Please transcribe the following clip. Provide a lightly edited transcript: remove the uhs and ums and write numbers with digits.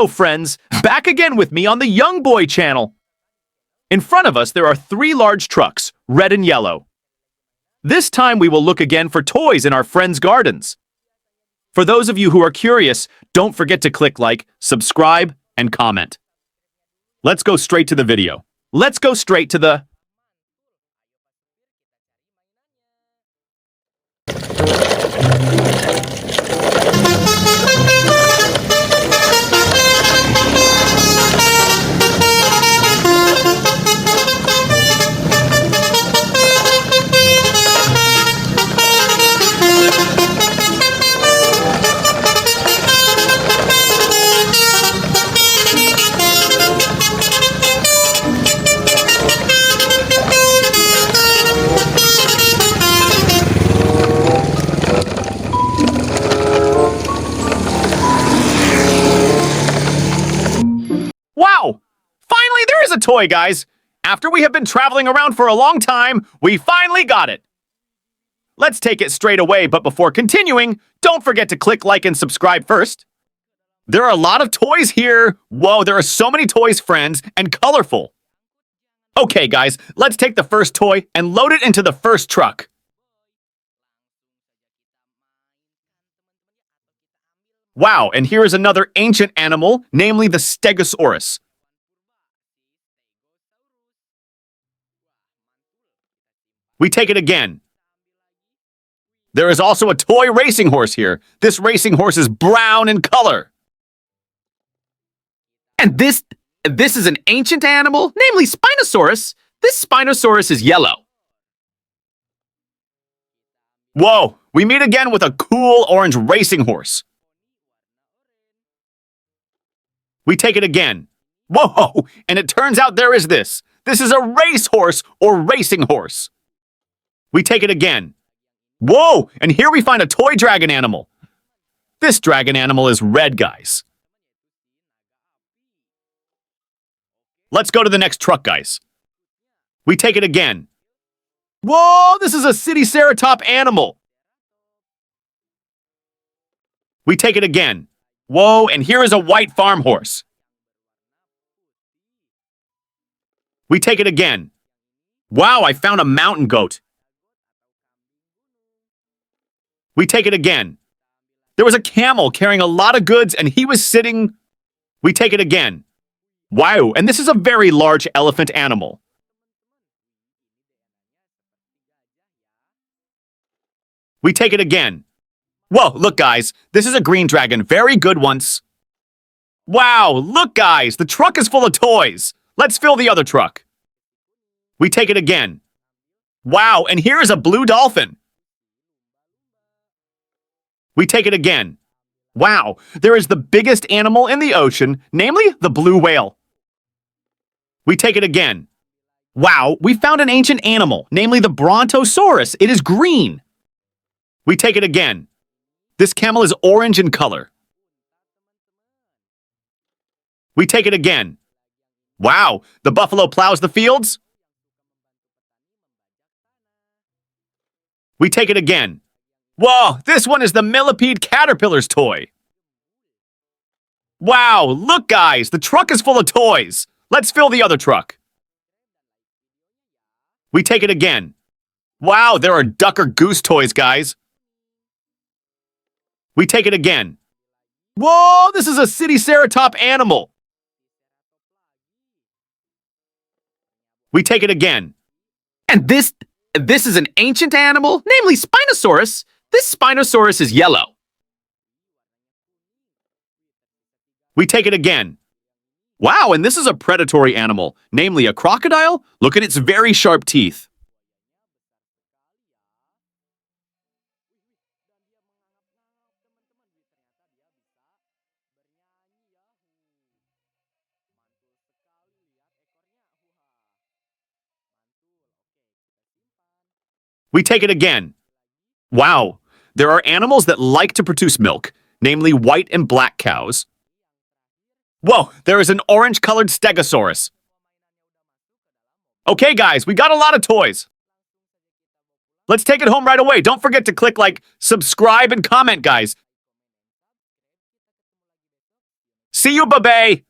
Hello, friends! Back again with me on the Young Boy channel. In front of us, there are 3 large trucks, red and yellow. This time, we will look again for toys in our friends' gardens. For those of you who are curious, don't forget to click like, subscribe, and comment. Let's go straight to the video. Let's go straight to the... Wow! Finally, there is a toy, guys! After we have been traveling around for a long time, we finally got it! Let's take it straight away, but before continuing, don't forget to click like and subscribe first. There are a lot of toys here! Whoa, there are so many toys, friends, and colorful! Okay, guys, let's take the first toy and load it into the first truck. Wow, and here is another ancient animal, namely the Stegosaurus. We take it again. There is also a toy racing horse here. This racing horse is brown in color. And this is an ancient animal, namely Spinosaurus. This Spinosaurus is yellow. Whoa, we meet again with a cool orange racing horse. We take it again. Whoa, and it turns out there is this. This is a racehorse or racing horse. We take it again. Whoa, and here we find a toy dragon animal. This dragon animal is red, guys. Let's go to the next truck, guys. We take it again. Whoa, this is a Ceratops animal. We take it again. Whoa, and here is a white farm horse. We take it again. Wow, I found a mountain goat. We take it again. There was a camel carrying a lot of goods and he was sitting... We take it again. Wow, and this is a very large elephant animal. We take it again. Whoa, look guys, this is a green dragon, very good ones. Wow, look guys, the truck is full of toys. Let's fill the other truck. We take it again. Wow, and here is a blue dolphin. We take it again. Wow, there is the biggest animal in the ocean, namely the blue whale. We take it again. Wow, we found an ancient animal, namely the Brontosaurus. It is green. We take it again. This camel is orange in color. We take it again. Wow, the buffalo plows the fields. We take it again. Whoa, this one is the millipede caterpillar's toy. Wow, look guys, the truck is full of toys. Let's fill the other truck. We take it again. Wow, there are duck or goose toys, guys. We take it again. Whoa, this is a Ceratops animal. We take it again. And this is an ancient animal, namely Spinosaurus. This Spinosaurus is yellow. We take it again. Wow, and this is a predatory animal, namely a crocodile. Look at its very sharp teeth. We take it again. Wow, there are animals that like to produce milk, namely white and black cows. Whoa, there is an orange-colored Stegosaurus. Okay, guys, we got a lot of toys. Let's take it home right away. Don't forget to click like, subscribe, and comment, guys. See you, Babe!